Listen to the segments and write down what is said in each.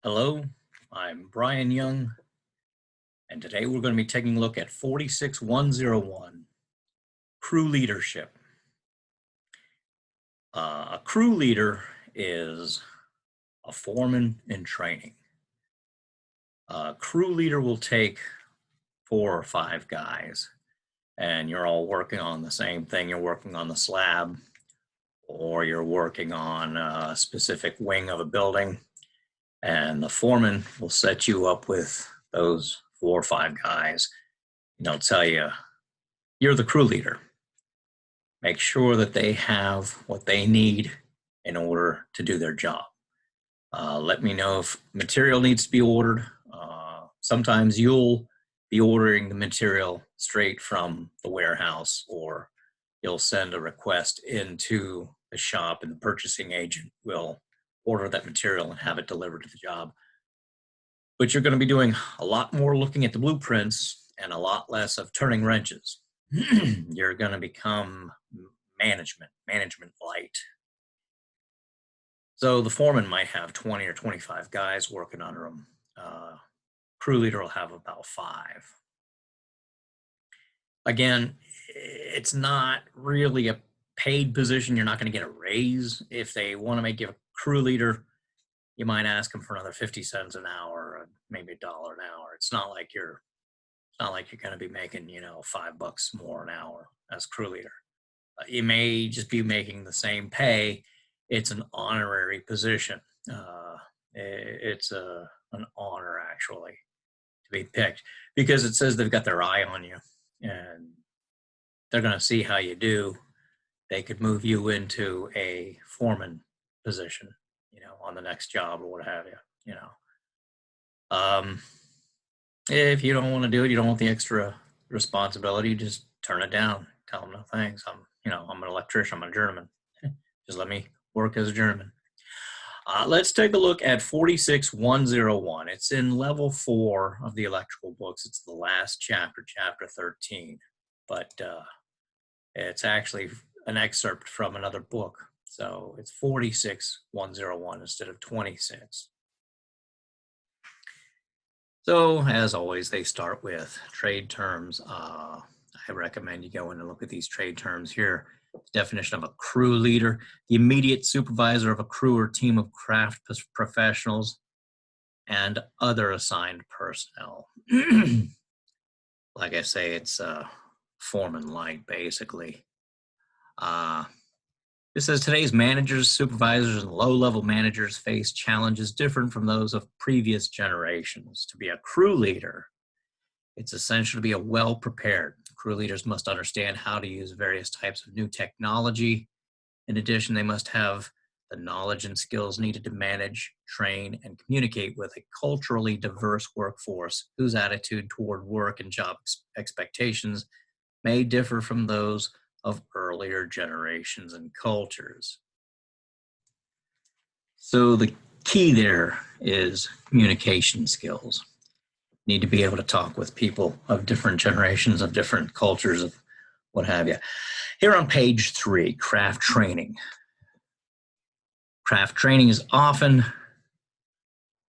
Hello, I'm Brian Young, and today we're going to be taking a look at 46101, crew leadership. A crew leader is a foreman in training. A crew leader will take 4 or 5 guys, and you're all working on the same thing. You're working on the slab, or you're working on a specific wing of a building. And the foreman will set you up with those 4 or 5 guys. And they'll tell you, you're the crew leader. Make sure that they have what they need in order to do their job. Let me know if material needs to be ordered. Sometimes you'll be ordering the material straight from the warehouse, or you'll send a request into the shop and the purchasing agent will order that material and have it delivered to the job. But you're going to be doing a lot more looking at the blueprints and a lot less of turning wrenches. You're going to become management light. So the foreman might have 20 or 25 guys working under him. Crew leader will have about 5. Again, it's not really a paid position. You're not going to get a raise. If they want to make you a crew leader, you might ask them for another 50 cents an hour, or maybe $1 an hour. It's not like you're going to be making, $5 more an hour as crew leader. You may just be making the same pay. It's an honorary position. It's an honor, actually, to be picked, because it says they've got their eye on you and they're going to see how you do. They could move you into a foreman position, on the next job or what have you, If you don't want to do it, you don't want the extra responsibility, just turn it down. Tell them no thanks. I'm an electrician. I'm a journeyman. Just let me work as a journeyman. Let's take a look at 46101. It's in level 4 of the electrical books. It's the last chapter, chapter 13, but it's actually an excerpt from another book. So it's 46101 instead of 26. So as always, they start with trade terms. I recommend you go in and look at these trade terms here. Definition of a crew leader: the immediate supervisor of a crew or team of craft professionals and other assigned personnel. Like I say, it's foreman light, basically. It says today's managers, supervisors, and low-level managers face challenges different from those of previous generations. To be a crew leader, it's essential to be well-prepared. Crew leaders must understand how to use various types of new technology. In addition, they must have the knowledge and skills needed to manage, train, and communicate with a culturally diverse workforce whose attitude toward work and job expectations may differ from those of earlier generations and cultures. So the key there is communication skills. You need to be able to talk with people of different generations, of different cultures, of what have you. Here on page 3, craft training. Craft training is often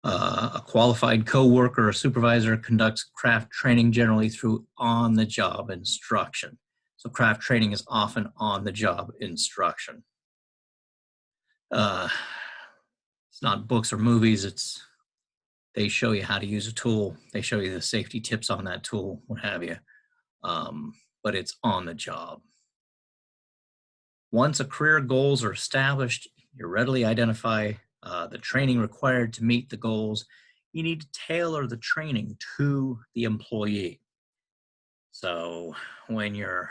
a qualified co-worker or supervisor conducts craft training generally through on-the-job instruction. So craft training is often on-the-job instruction. It's not books or movies. They show you how to use a tool. They show you the safety tips on that tool, what have you. But it's on the job. Once a career goals are established, you readily identify the training required to meet the goals. You need to tailor the training to the employee. So when you're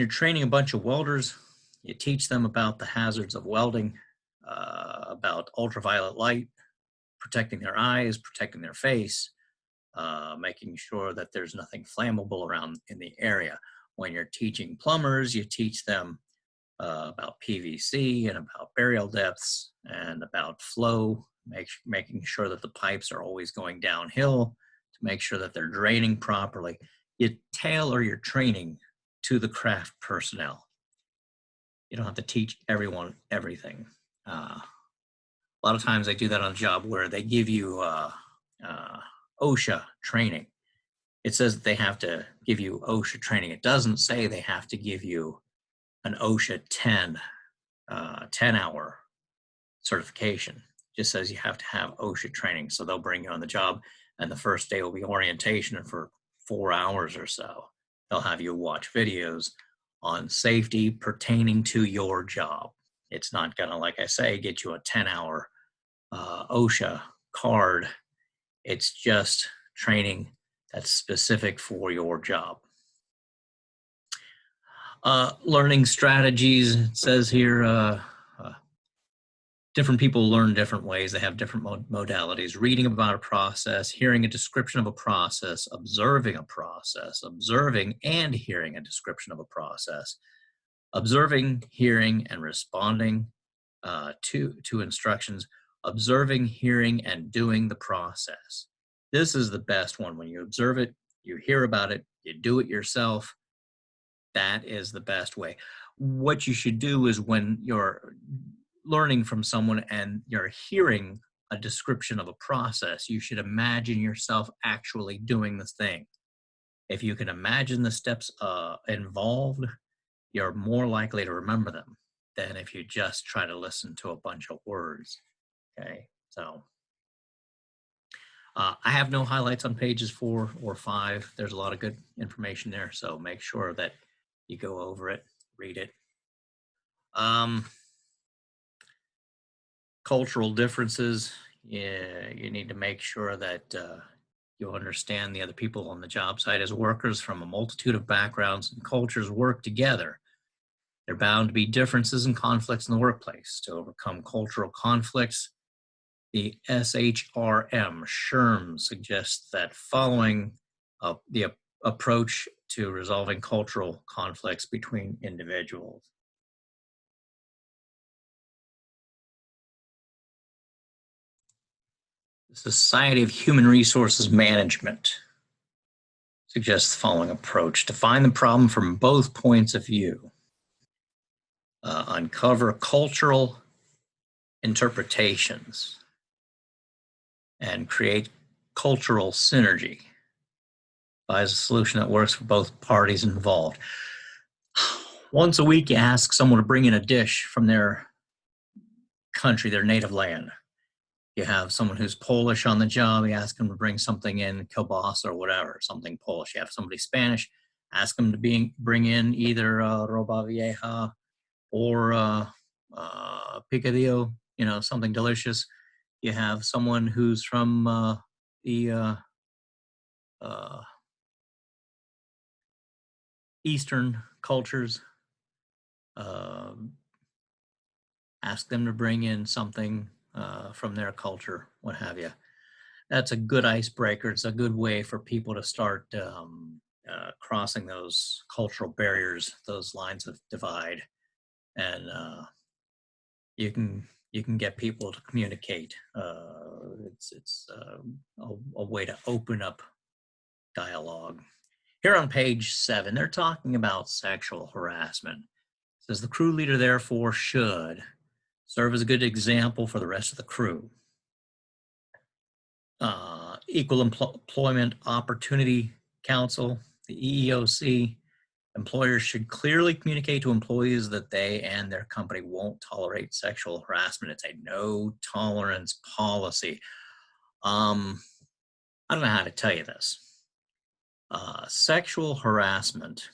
training a bunch of welders, you teach them about the hazards of welding, about ultraviolet light, protecting their eyes, protecting their face, making sure that there's nothing flammable around in the area. When you're teaching plumbers, you teach them about PVC and about burial depths and about flow, making sure that the pipes are always going downhill to make sure that they're draining properly. You tailor your training to the craft personnel. You don't have to teach everyone everything. A lot of times they do that on a job where they give you OSHA training. It says that they have to give you OSHA training. It doesn't say they have to give you an OSHA 10-hour certification. It just says you have to have OSHA training. So they'll bring you on the job, and the first day will be orientation, and for 4 hours or so, they'll have you watch videos on safety pertaining to your job. It's not gonna, like I say, get you a 10-hour OSHA card. It's just training that's specific for your job. Learning strategies, it says here, different people learn different ways. They have different modalities. Reading about a process, hearing a description of a process, observing a process, observing and hearing a description of a process, observing, hearing, and responding to instructions, observing, hearing, and doing the process. This is the best one. When you observe it, you hear about it, you do it yourself. That is the best way. What you should do is when you're learning from someone and you're hearing a description of a process, you should imagine yourself actually doing this thing. If you can imagine the steps involved, you're more likely to remember them than if you just try to listen to a bunch of words. Okay, so I have no highlights on pages 4 or 5. There's a lot of good information there, so make sure that you go over it, read it. Cultural differences, yeah, you need to make sure that you understand the other people on the job site. As workers from a multitude of backgrounds and cultures work together, there are bound to be differences and conflicts in the workplace. To overcome cultural conflicts, the SHRM suggests that following the approach to resolving cultural conflicts between individuals. The Society of Human Resources Management suggests the following approach: define the problem from both points of view. Uncover cultural interpretations and create cultural synergy. Devise a solution that works for both parties involved. Once a week, you ask someone to bring in a dish from their country, their native land. You have someone who's Polish on the job, you ask them to bring something in, kielbasa or whatever, something Polish. You have somebody Spanish, ask them to bring in either roba vieja or picadillo, something delicious. You have someone who's from the Eastern cultures, ask them to bring in something from their culture, what have you. That's a good icebreaker. It's a good way for people to start crossing those cultural barriers, those lines of divide, and you can get people to communicate. It's a way to open up dialogue. Here on page 7, they're talking about sexual harassment. It says the crew leader therefore should serve as a good example for the rest of the crew. Equal Employment Opportunity Council, the EEOC, employers should clearly communicate to employees that they and their company won't tolerate sexual harassment. It's a no tolerance policy. I don't know how to tell you this. Sexual harassment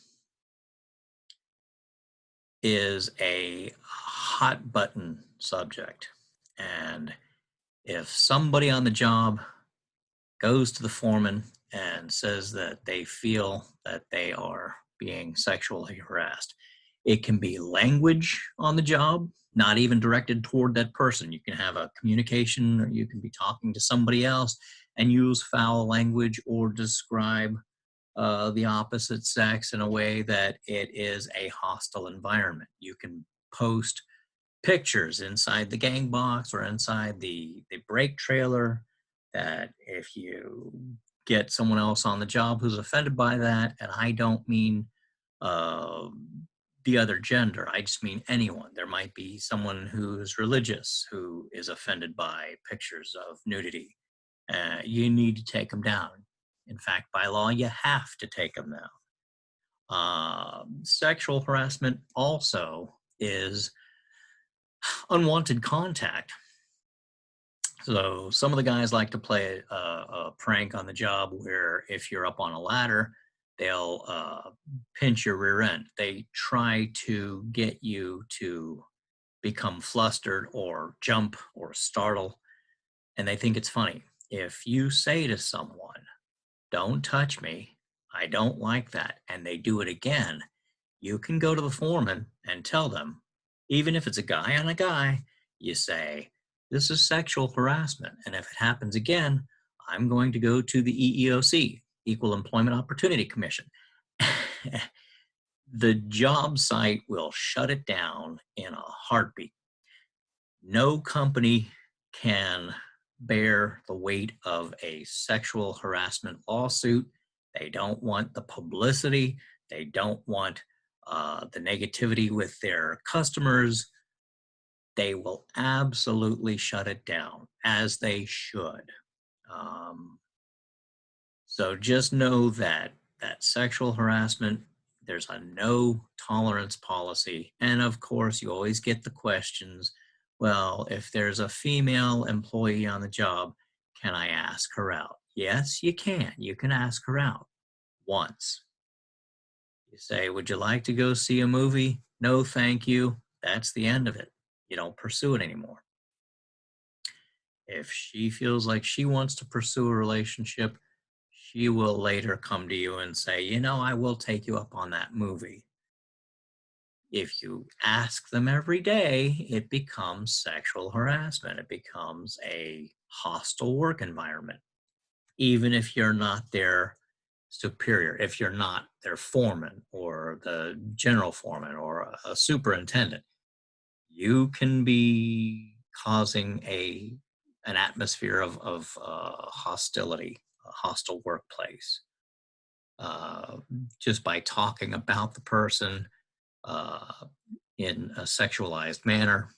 is a hot button subject. And if somebody on the job goes to the foreman and says that they feel that they are being sexually harassed, it can be language on the job, not even directed toward that person. You can have a communication, or you can be talking to somebody else and use foul language or describe the opposite sex in a way that it is a hostile environment. You can post pictures inside the gang box or inside the brake trailer that if you get someone else on the job who's offended by that, and I don't mean the other gender. I just mean anyone. There might be someone who's religious who is offended by pictures of nudity. You need to take them down. In fact, by law, you have to take them down. Sexual harassment also is unwanted contact. So some of the guys like to play a prank on the job where if you're up on a ladder, they'll pinch your rear end. They try to get you to become flustered or jump or startle, and they think it's funny. If you say to someone, "Don't touch me, I don't like that," and they do it again, you can go to the foreman and tell them, even if it's a guy on a guy, you say, "This is sexual harassment. And if it happens again, I'm going to go to the EEOC, Equal Employment Opportunity Commission." The job site will shut it down in a heartbeat. No company can bear the weight of a sexual harassment lawsuit. They don't want the publicity. They don't want the negativity with their customers. They will absolutely shut it down, as they should. So just know that sexual harassment, there's a no tolerance policy. And of course, you always get the questions, well, if there's a female employee on the job, can I ask her out? Yes, you can. You can ask her out once. You say, would you like to go see a movie? No, thank you. That's the end of it. You don't pursue it anymore. If she feels like she wants to pursue a relationship, she will later come to you and say, you know, I will take you up on that movie. If you ask them every day, it becomes sexual harassment. It becomes a hostile work environment, even if you're not their superior, if you're not their foreman or the general foreman or a superintendent. You can be causing an atmosphere of hostility, a hostile workplace, just by talking about the person in a sexualized manner,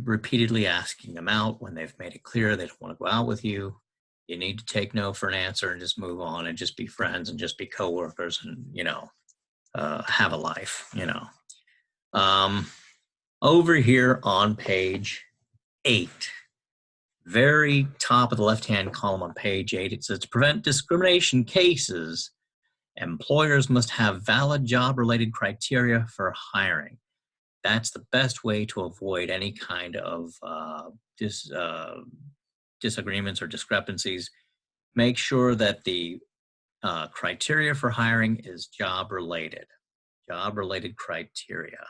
repeatedly asking them out when they've made it clear they don't want to go out with you. You need to take no for an answer and just move on and just be friends and just be coworkers and, have a life, Over here on page 8, very top of the left-hand column on page 8, it says, to prevent discrimination cases, employers must have valid job-related criteria for hiring. That's the best way to avoid any kind of disagreements or discrepancies. Make sure that the criteria for hiring is job-related criteria.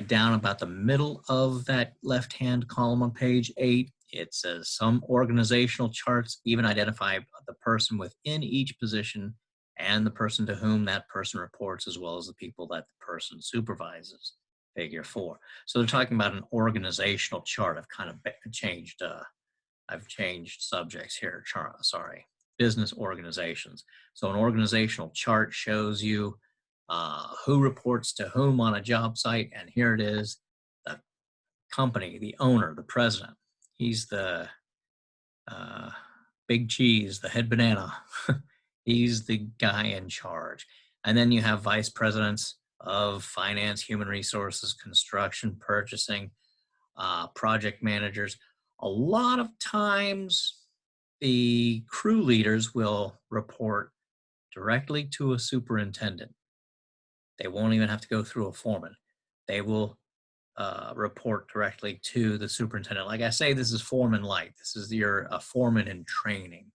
Down about the middle of that left-hand column on page 8, it says some organizational charts even identify the person within each position and the person to whom that person reports, as well as the people that the person supervises. Figure 4. So they're talking about an organizational chart. I've kind of changed. I've changed subjects here. Sorry, business organizations. So an organizational chart shows you who reports to whom on a job site, and here it is: the company, the owner, the president. He's the big cheese, the head banana. He's the guy in charge. And then you have vice presidents of finance, human resources, construction, purchasing, project managers. A lot of times the crew leaders will report directly to a superintendent. They won't even have to go through a foreman. They will report directly to the superintendent. Like I say, this is foreman light. This is your foreman in training.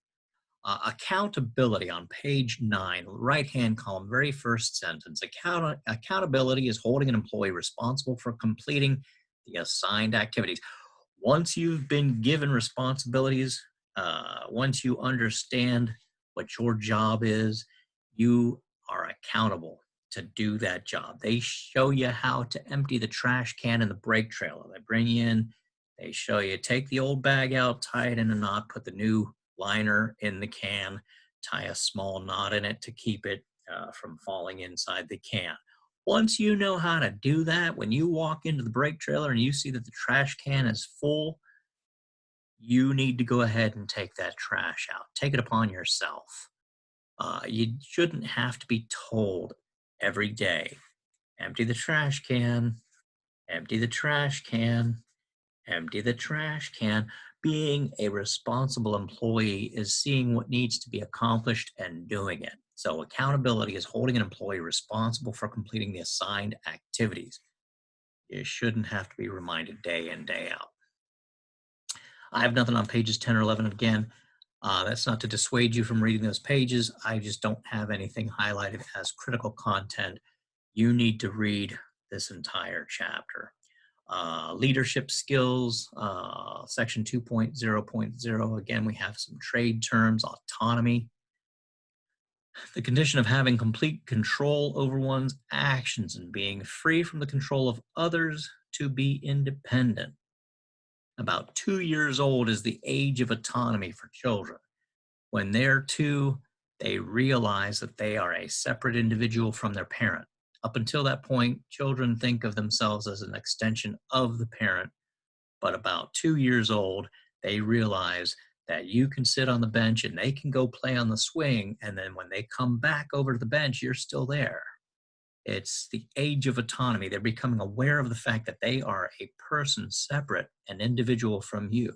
Accountability on page 9, right-hand column, very first sentence. Accountability is holding an employee responsible for completing the assigned activities. Once you've been given responsibilities, once you understand what your job is, you are accountable to do that job. They show you how to empty the trash can in the brake trailer. They bring you in, they show you, take the old bag out, tie it in a knot, put the new liner in the can, tie a small knot in it to keep it from falling inside the can. Once you know how to do that, when you walk into the brake trailer and you see that the trash can is full, you need to go ahead and take that trash out. Take it upon yourself. You shouldn't have to be told every day, empty the trash can, empty the trash can, empty the trash can. Being a responsible employee is seeing what needs to be accomplished and doing it. So accountability is holding an employee responsible for completing the assigned activities. You shouldn't have to be reminded day in, day out. I have nothing on pages 10 or 11. Again, that's not to dissuade you from reading those pages. I just don't have anything highlighted as critical content. You need to read this entire chapter. Leadership skills, section 2.0.0. Again, we have some trade terms, autonomy, the condition of having complete control over one's actions and being free from the control of others to be independent. About 2 years old is the age of autonomy for children. When they're 2, they realize that they are a separate individual from their parent. Up until that point, children think of themselves as an extension of the parent, but about 2 years old, they realize that you can sit on the bench and they can go play on the swing, and then when they come back over to the bench, you're still there. It's the age of autonomy. They're becoming aware of the fact that they are a person separate and individual from you.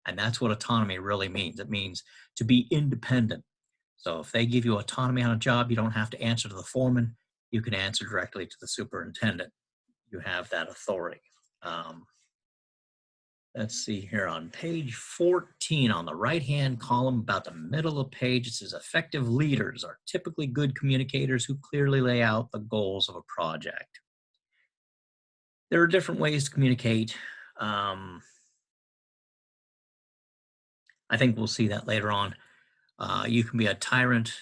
And that's what autonomy really means. It means to be independent. So if they give you autonomy on a job, you don't have to answer to the foreman. You can answer directly to the superintendent. You have that authority. Let's see here on page 14 on the right-hand column, about the middle of the page, it says effective leaders are typically good communicators who clearly lay out the goals of a project. There are different ways to communicate. I think we'll see that later on. You can be a tyrant,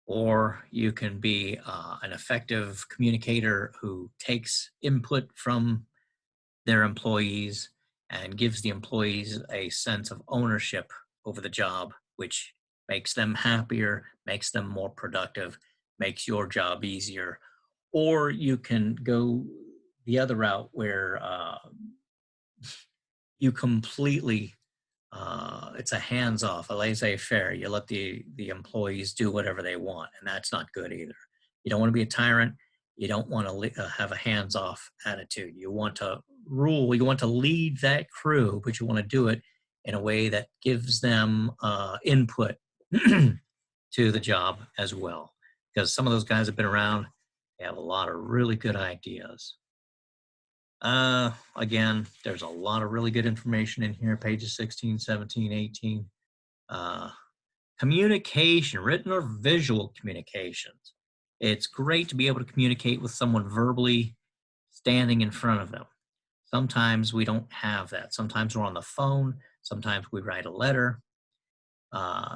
or you can be an effective communicator who takes input from their employees and gives the employees a sense of ownership over the job, which makes them happier, makes them more productive, makes your job easier. Or you can go the other route where you completely, it's a hands-off, a laissez-faire. You let the employees do whatever they want, and that's not good either. You don't want to be a tyrant. You don't want to have a hands-off attitude. You want to rule. You want to lead that crew, but you want to do it in a way that gives them input to the job as well. Because some of those guys have been around. They have a lot of really good ideas. Again, there's a lot of really good information in here, pages 16, 17, 18. Communication, written or visual communications. It's great to be able to communicate with someone verbally standing in front of them. Sometimes we don't have that. Sometimes we're on the phone. Sometimes we write a letter.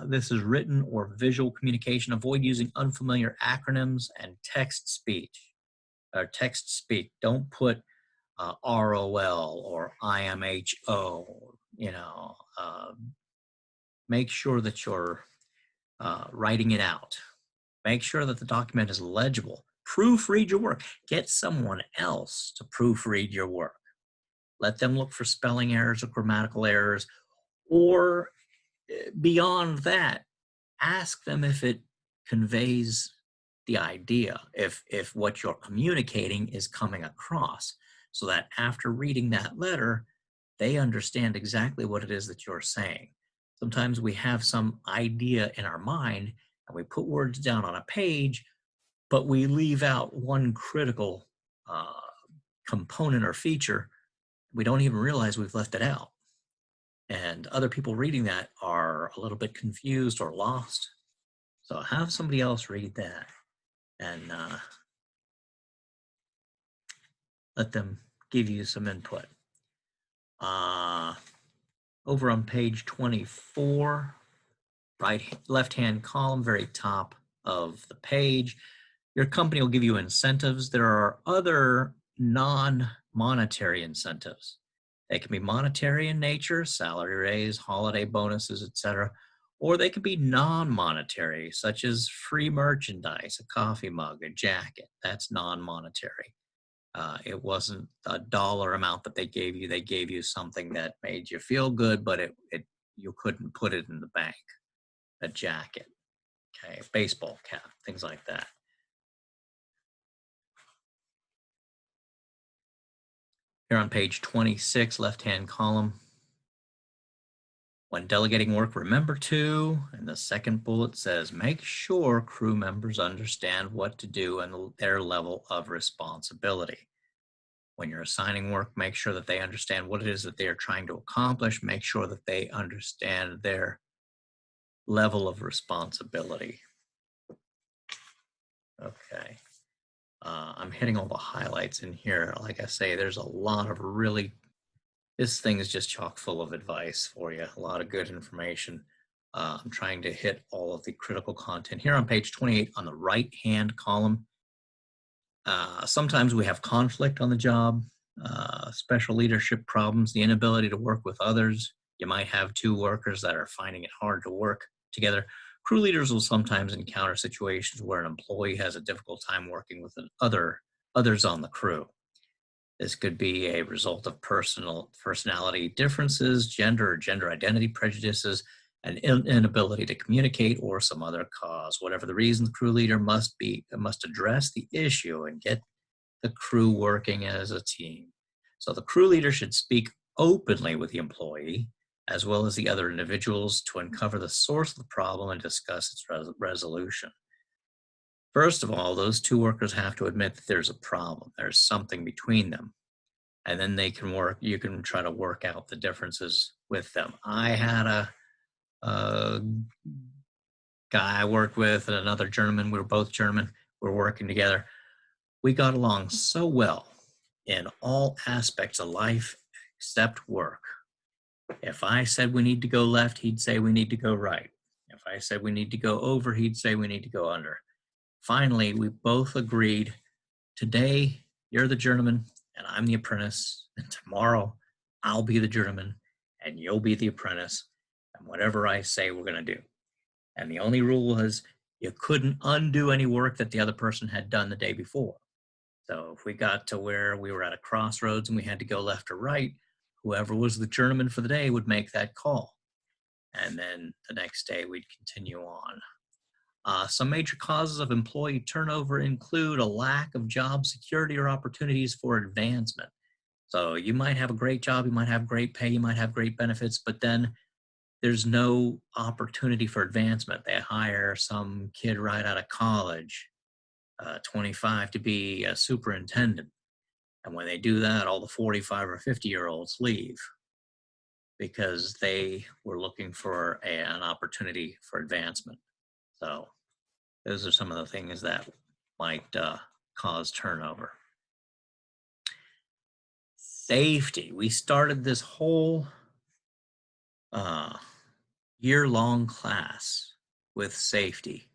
This is written or visual communication. Avoid using unfamiliar acronyms and text speech or text speak. Don't put ROL or IMHO. Make sure that you're writing it out. Make sure that the document is legible. Proofread your work. Get someone else to proofread your work. Let them look for spelling errors or grammatical errors, or beyond that, ask them if it conveys the idea, if what you're communicating is coming across, so that after reading that letter, they understand exactly what it is that you're saying. Sometimes we have some idea in our mind and we put words down on a page, but we leave out one critical component or feature. We don't even realize we've left it out. And other people reading that are a little bit confused or lost. So have somebody else read that and let them give you some input. Over on page 24, left-hand column, very top of the page, your company will give you incentives. There are other non-monetary incentives. They can be monetary in nature, salary raise, holiday bonuses, etc., or they could be non-monetary, such as free merchandise, a coffee mug, a jacket. That's non-monetary. It wasn't a dollar amount that they gave you. They gave you something that made you feel good, but you couldn't put it in the bank. A jacket, okay, a baseball cap, things like that. Here on page 26, left-hand column, when delegating work, remember to, and the second bullet says, make sure crew members understand what to do and their level of responsibility. When you're assigning work, make sure that they understand what it is that they are trying to accomplish. Make sure that they understand their level of responsibility. Okay. I'm hitting all the highlights in here. Like I say, there's a lot of this thing is just chock full of advice for you, a lot of good information. I'm trying to hit all of the critical content. Here on page 28 on the right-hand column, sometimes we have conflict on the job, special leadership problems, the inability to work with others. You might have two workers that are finding it hard to work together. Crew leaders will sometimes encounter situations where an employee has a difficult time working with others on the crew. This could be a result of personality differences, gender or gender identity prejudices, an inability to communicate, or some other cause. Whatever the reason, the crew leader must address the issue and get the crew working as a team. So the crew leader should speak openly with the employee as well as the other individuals to uncover the source of the problem and discuss its resolution. First of all, those two workers have to admit that there's a problem. There's something between them. And then you can try to work out the differences with them. I had a guy I worked with and another German. We were both German. We were working together. We got along so well in all aspects of life except work. If I said we need to go left, he'd say we need to go right. If I said we need to go over, he'd say we need to go under. Finally, we both agreed, today you're the journeyman and I'm the apprentice, and tomorrow I'll be the journeyman and you'll be the apprentice, and whatever I say, we're going to do. And the only rule was you couldn't undo any work that the other person had done the day before. So if we got to where we were at a crossroads and we had to go left or right, whoever was the journeyman for the day would make that call. And then the next day we'd continue on. Some major causes of employee turnover include a lack of job security or opportunities for advancement. So you might have a great job, you might have great pay, you might have great benefits, but then there's no opportunity for advancement. They hire some kid right out of college, 25, to be a superintendent. And when they do that, all the 45 or 50-year-olds leave because they were looking for an opportunity for advancement. So those are some of the things that might cause turnover. Safety. We started this whole year-long class with safety.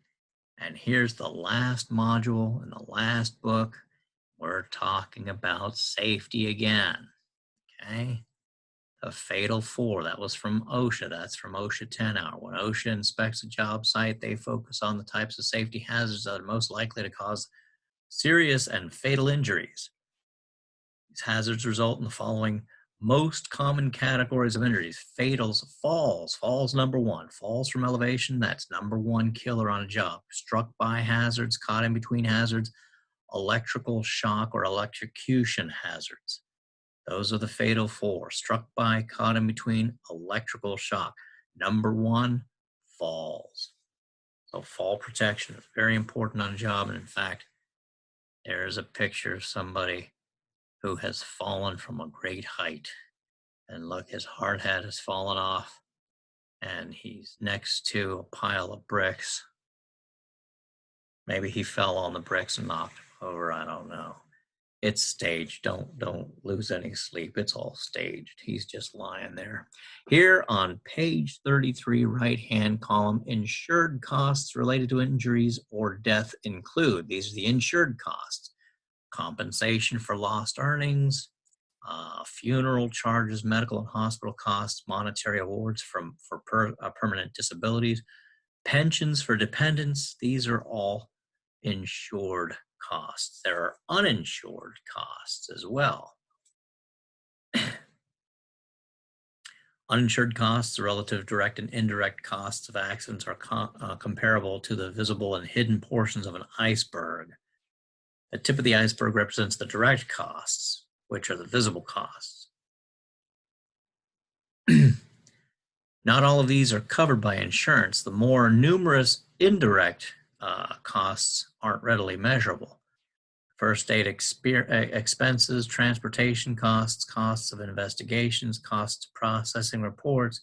And here's the last module in the last book. We're talking about safety again. Okay. The Fatal Four, that was from OSHA. That's from OSHA 10 hour. When OSHA inspects a job site, they focus on the types of safety hazards that are most likely to cause serious and fatal injuries. These hazards result in the following most common categories of injuries. Fatals, falls number one. Falls from elevation, that's number one killer on a job. Struck by hazards, caught in between hazards, electrical shock or electrocution hazards. Those are the fatal four. Struck by, caught in between, electrical shock. Number one, falls. So fall protection is very important on a job. And in fact, there's a picture of somebody who has fallen from a great height. And look, his hard hat has fallen off and he's next to a pile of bricks. Maybe he fell on the bricks and knocked him over. I don't know. It's staged. Don't lose any sleep. It's all staged. He's just lying there. Here on page 33, right-hand column, insured costs related to injuries or death include. These are the insured costs. Compensation for lost earnings, funeral charges, medical and hospital costs, monetary awards for permanent disabilities, pensions for dependents. These are all insured costs. There are uninsured costs as well. Uninsured costs, the relative direct and indirect costs of accidents, are comparable to the visible and hidden portions of an iceberg. The tip of the iceberg represents the direct costs, which are the visible costs. Not all of these are covered by insurance. The more numerous indirect costs aren't readily measurable. First aid expenses, transportation costs, costs of investigations, costs of processing reports,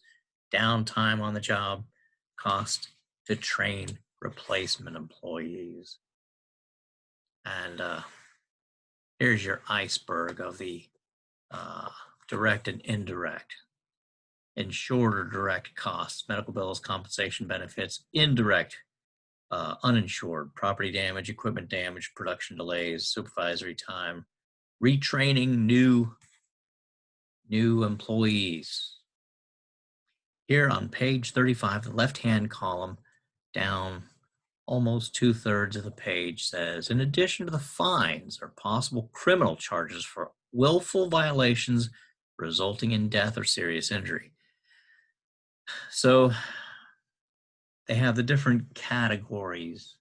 downtime on the job, cost to train replacement employees. And here's your iceberg of the direct and indirect. Insured or direct costs, medical bills, compensation benefits, indirect, uninsured, property damage, equipment damage, production delays, supervisory time, retraining new employees. Here on page 35, the left-hand column, down almost 2/3 of the page, says, in addition to the fines or possible criminal charges for willful violations resulting in death or serious injury. So they have the different categories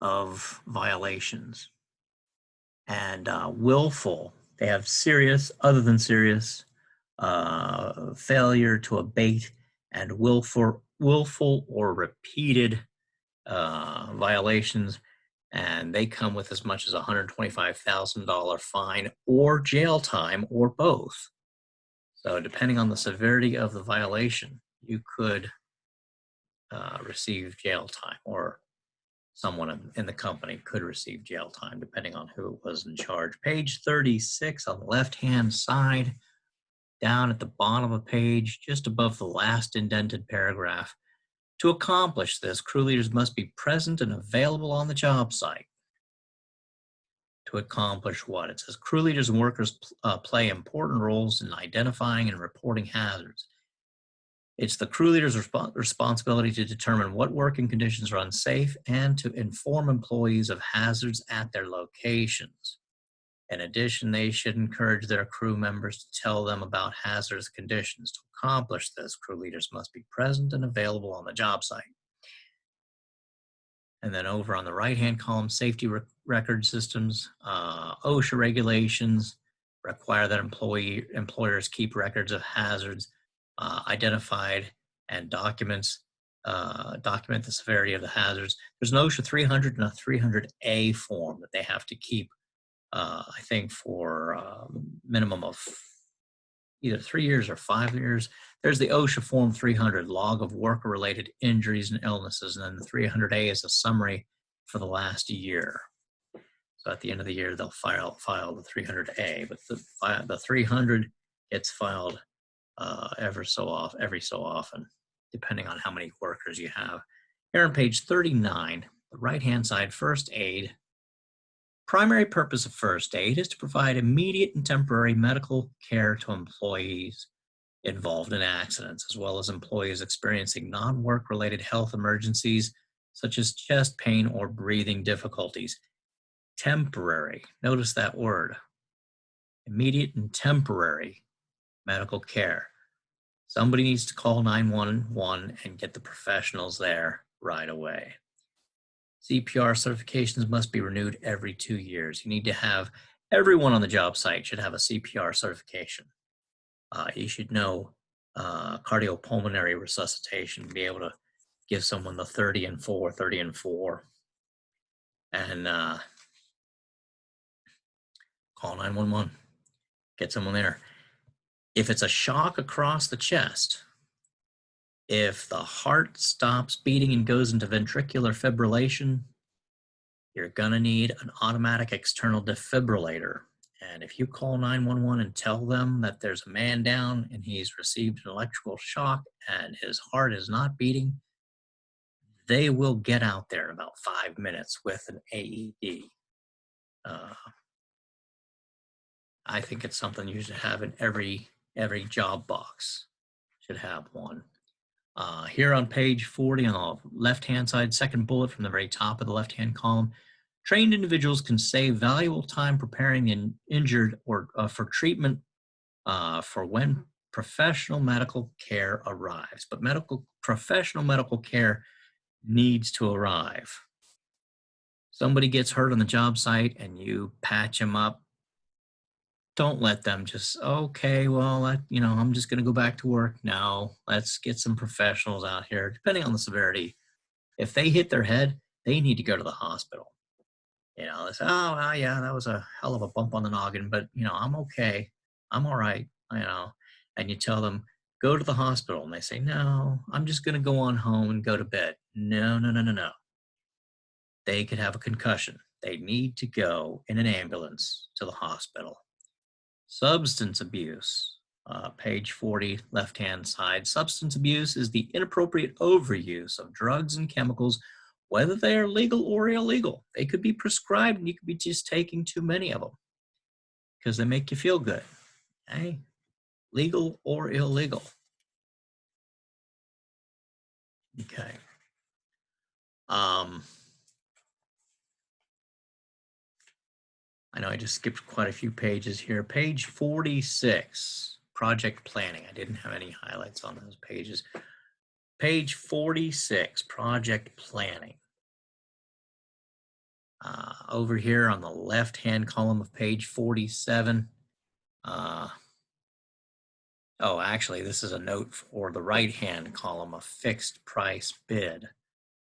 of violations. And willful, they have serious, other than serious, failure to abate, and willful or repeated violations, and they come with as much as a $125,000 fine or jail time or both. So depending on the severity of the violation, you could receive jail time, or someone in the company could receive jail time, depending on who was in charge. Page 36 on the left-hand side, down at the bottom of the page, just above the last indented paragraph. To accomplish this, crew leaders must be present and available on the job site. To accomplish what? It says crew leaders and workers play important roles in identifying and reporting hazards. It's the crew leader's responsibility to determine what working conditions are unsafe and to inform employees of hazards at their locations. In addition, they should encourage their crew members to tell them about hazardous conditions. To accomplish this, crew leaders must be present and available on the job site. And then over on the right-hand column, safety record systems, OSHA regulations require that employers keep records of hazards identified and document the severity of the hazards. There's an OSHA 300 and a 300A form that they have to keep, I think, for minimum of either 3 years or 5 years. There's the OSHA Form 300, log of work-related injuries and illnesses, and then the 300A is a summary for the last year. So at the end of the year, they'll file the 300A, but the 300 gets filed every so often, depending on how many workers you have. Here on page 39, the right-hand side, first aid. Primary purpose of first aid is to provide immediate and temporary medical care to employees involved in accidents, as well as employees experiencing non-work-related health emergencies, such as chest pain or breathing difficulties. Temporary, notice that word, immediate and temporary medical care. Somebody needs to call 911 and get the professionals there right away. CPR certifications must be renewed every 2 years. You need to have, everyone on the job site should have a CPR certification. You should know cardiopulmonary resuscitation, be able to give someone the 30 and 4, and call 911, get someone there. If it's a shock across the chest, if the heart stops beating and goes into ventricular fibrillation, you're gonna need an automatic external defibrillator. And if you call 911 and tell them that there's a man down and he's received an electrical shock and his heart is not beating, they will get out there in about 5 minutes with an AED. Uh, I think it's something you should have in every job box. Should have one. Here on page 40 on the left-hand side, second bullet from the very top of the left-hand column, trained individuals can save valuable time preparing an injured or for treatment for when professional medical care arrives. But professional medical care needs to arrive. Somebody gets hurt on the job site and you patch them up. Don't let them just, okay, well, I'm just going to go back to work now. Let's get some professionals out here, depending on the severity. If they hit their head, they need to go to the hospital. They say, oh, well, yeah, that was a hell of a bump on the noggin, but, I'm okay. I'm all right, And you tell them, go to the hospital. And they say, no, I'm just going to go on home and go to bed. No, no, no, no, no. They could have a concussion. They need to go in an ambulance to the hospital. Substance abuse, page 40, left-hand side. Substance abuse is the inappropriate overuse of drugs and chemicals, whether they are legal or illegal. They could be prescribed and you could be just taking too many of them because they make you feel good. Okay? Legal or illegal. Okay. I know I just skipped quite a few pages here. Page 46, project planning. I didn't have any highlights on those pages. Page 46, project planning. Over here on the left-hand column of page 47. Actually, this is a note for the right-hand column, a fixed price bid.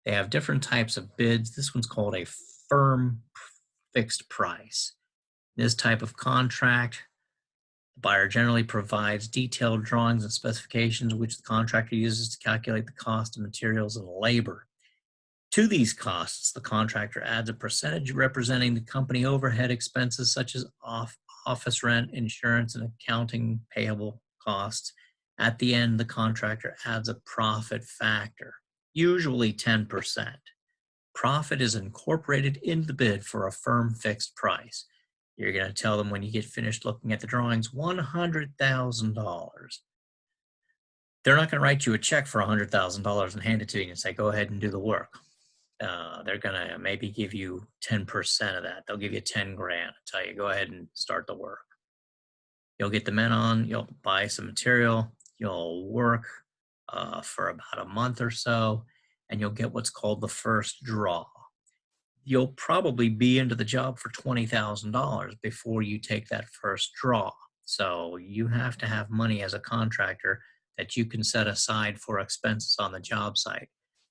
They have different types of bids. This one's called a firm fixed price. This type of contract, the buyer generally provides detailed drawings and specifications which the contractor uses to calculate the cost of materials and labor. To these costs, the contractor adds a percentage representing the company overhead expenses such as office rent, insurance, and accounting payable costs. At the end, the contractor adds a profit factor, usually 10%. Profit is incorporated in the bid for a firm fixed price. You're going to tell them when you get finished looking at the drawings, $100,000. They're not going to write you a check for $100,000 and hand it to you and say, go ahead and do the work. They're going to maybe give you 10% of that. They'll give you 10 grand and tell you, go ahead and start the work. You'll get the men on, you'll buy some material, you'll work for about a month or so, and you'll get what's called the first draw. You'll probably be into the job for $20,000 before you take that first draw. So you have to have money as a contractor that you can set aside for expenses on the job site.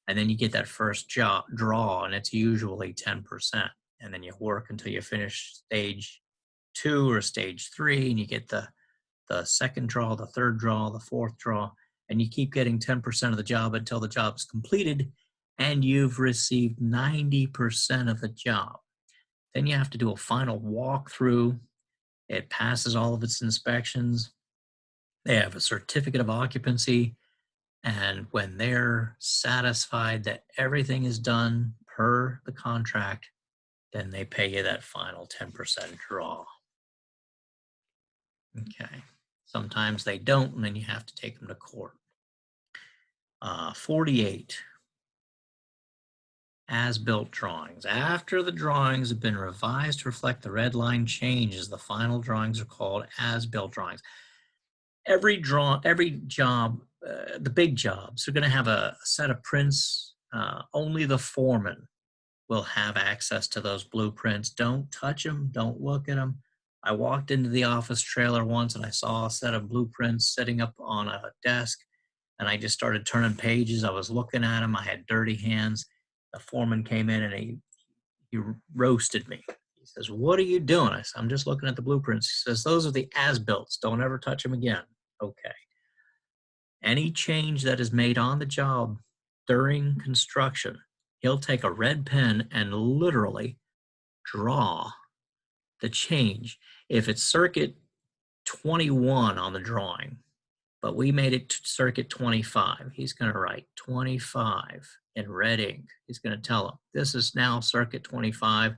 And then you get that first draw, and it's usually 10%. And then you work until you finish stage 2 or stage 3, and you get the second draw, the third draw, the fourth draw, and you keep getting 10% of the job until the job is completed and you've received 90% of the job. Then you have to do a final walkthrough. It passes all of its inspections. They have a certificate of occupancy. And when they're satisfied that everything is done per the contract, then they pay you that final 10% draw. Okay. Sometimes they don't, and then you have to take them to court. 48. As-built drawings. After the drawings have been revised to reflect the red line changes, the final drawings are called as-built drawings. Every job, the big jobs are going to have a set of prints. Only the foreman will have access to those blueprints. Don't touch them. Don't look at them. I walked into the office trailer once and I saw a set of blueprints sitting up on a desk, and I just started turning pages. I was looking at them. I had dirty hands. The foreman came in and he roasted me. He says, "What are you doing?" I said, "I'm just looking at the blueprints." He says, "Those are the as-builts. Don't ever touch them again." Okay. Any change that is made on the job during construction, he'll take a red pen and literally draw the change. If it's circuit 21 on the drawing, but we made it to circuit 25. He's going to write 25 in red ink. He's going to tell him, this is now circuit 25.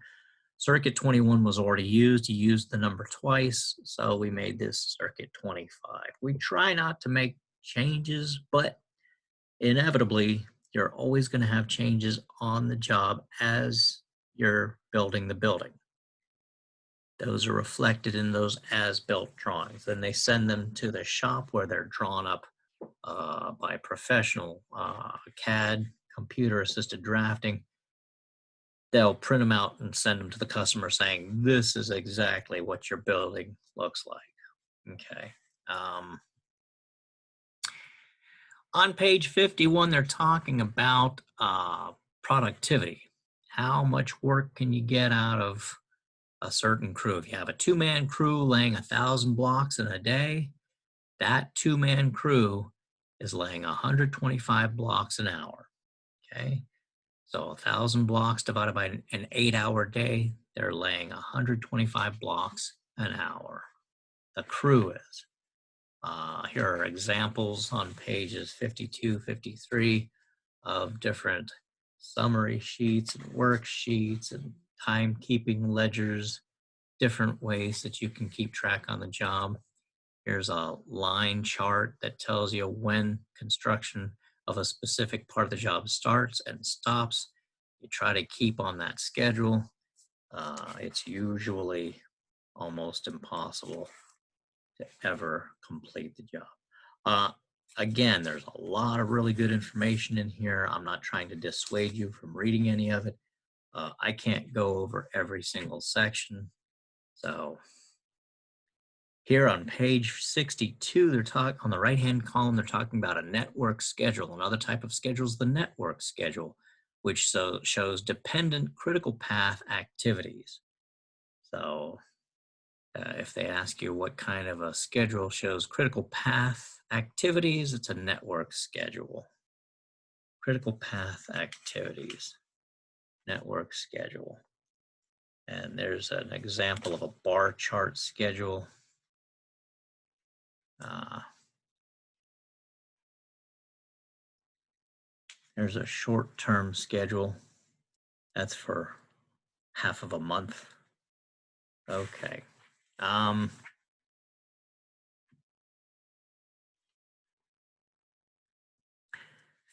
Circuit 21 was already used. He used the number twice, so we made this circuit 25. We try not to make changes, but inevitably, you're always going to have changes on the job as you're building the building. Those are reflected in those as-built drawings. Then they send them to the shop where they're drawn up by professional CAD, computer-assisted drafting. They'll print them out and send them to the customer saying, this is exactly what your building looks like. Okay. On page 51, they're talking about productivity. How much work can you get out of a certain crew? If you have a two-man crew laying 1,000 blocks in a day, that two-man crew is laying 125 blocks an hour. Okay. So 1,000 blocks divided by an 8-hour day, they're laying 125 blocks an hour. The crew is. Here are examples on pages 52, 53 of different summary sheets and worksheets and timekeeping ledgers, different ways that you can keep track on the job. Here's a line chart that tells you when construction of a specific part of the job starts and stops. You try to keep on that schedule. It's usually almost impossible to ever complete the job. Again, there's a lot of really good information in here. I'm not trying to dissuade you from reading any of it. I can't go over every single section. So here on page 62, they're talking on the right-hand column, they're talking about a network schedule. Another type of schedule is the network schedule, which shows dependent critical path activities. So if they ask you what kind of a schedule shows critical path activities, it's a network schedule. Critical path activities, network schedule. And there's an example of a bar chart schedule. There's a short-term schedule. That's for half of a month. Okay.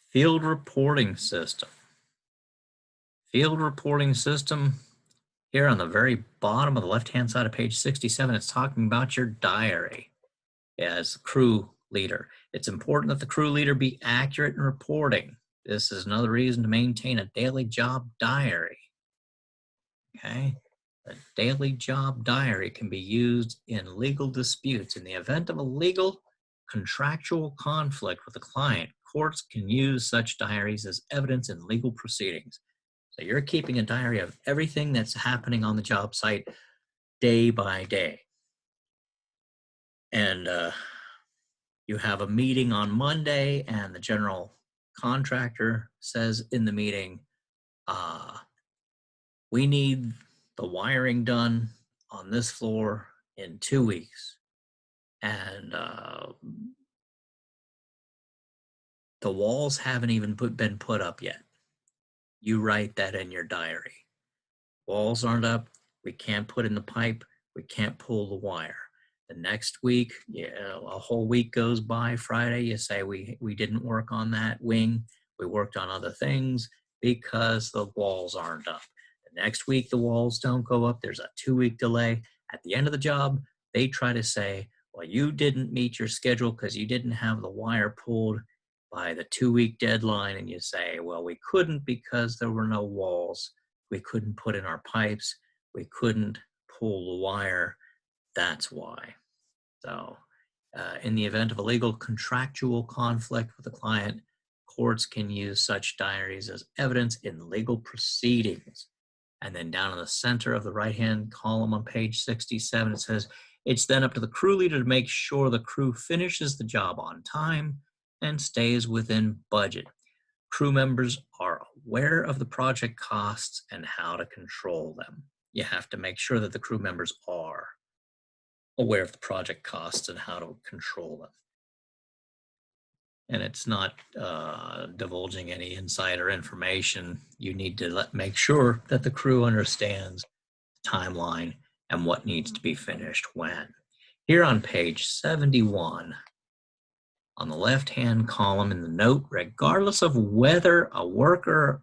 Field reporting system. Field reporting system, here on the very bottom of the left-hand side of page 67, it's talking about your diary as crew leader. It's important that the crew leader be accurate in reporting. This is another reason to maintain a daily job diary. Okay. A daily job diary can be used in legal disputes. In the event of a legal contractual conflict with a client, courts can use such diaries as evidence in legal proceedings. So you're keeping a diary of everything that's happening on the job site day by day. And you have a meeting on Monday and the general contractor says in the meeting, we need the wiring done on this floor in 2 weeks. And the walls haven't even been put up yet. You write that in your diary. Walls aren't up. We can't put in the pipe. We can't pull the wire. The next week, a whole week goes by. Friday, you say we didn't work on that wing. We worked on other things because the walls aren't up. The next week, the walls don't go up. There's a 2-week delay. At the end of the job, they try to say, well, you didn't meet your schedule because you didn't have the wire pulled by the 2-week deadline. And you say, well, we couldn't because there were no walls. We couldn't put in our pipes. We couldn't pull the wire. That's why. So in the event of a legal contractual conflict with a client, courts can use such diaries as evidence in legal proceedings. And then down in the center of the right-hand column on page 67, it says, it's then up to the crew leader to make sure the crew finishes the job on time and stays within budget. Crew members are aware of the project costs and how to control them. You have to make sure that the crew members are aware of the project costs and how to control them. and it's not divulging any insider information. You need to make sure that the crew understands the timeline and what needs to be finished when. Here on page 71, on the left-hand column in the note, regardless of whether a worker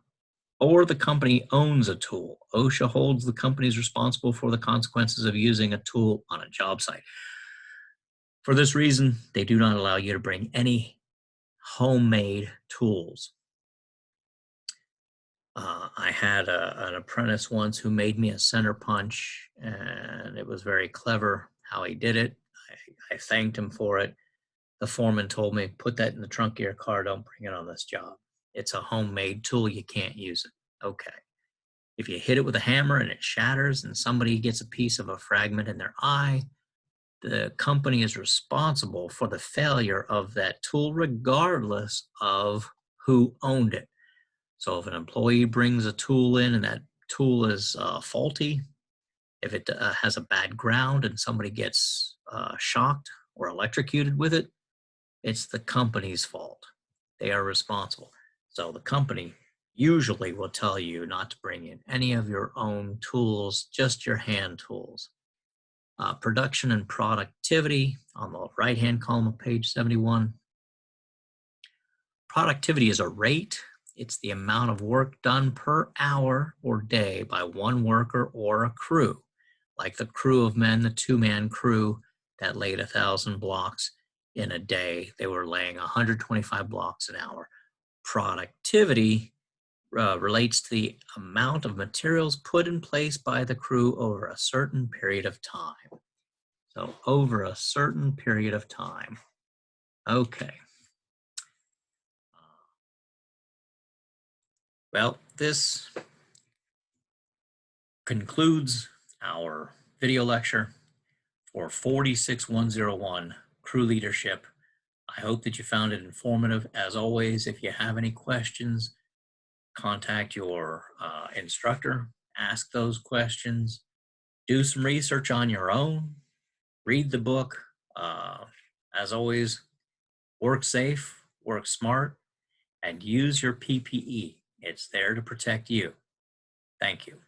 or the company owns a tool, OSHA holds the companies responsible for the consequences of using a tool on a job site. For this reason, they do not allow you to bring any homemade tools. I had an apprentice once who made me a center punch, and it was very clever how he did it. I thanked him for it. The foreman told me, put that in the trunk of your car, don't bring it on this job. It's a homemade tool, you can't use it. Okay. If you hit it with a hammer and it shatters and somebody gets a piece of a fragment in their eye, the company is responsible for the failure of that tool regardless of who owned it. So if an employee brings a tool in and that tool is faulty, if it has a bad ground and somebody gets shocked or electrocuted with it, it's the company's fault. They are responsible. So the company usually will tell you not to bring in any of your own tools, just your hand tools. Production and productivity on the right-hand column of page 71. Productivity is a rate. It's the amount of work done per hour or day by one worker or a crew, like the crew of men, the two-man crew that laid 1,000 blocks in a day. They were laying 125 blocks an hour. Productivity relates to the amount of materials put in place by the crew over a certain period of time. So over a certain period of time. Okay. Well, this concludes our video lecture for 46101 Crew Leadership. I hope that you found it informative. As always, if you have any questions, contact your instructor, ask those questions, do some research on your own, read the book. As always, work safe, work smart, and use your PPE. It's there to protect you. Thank you.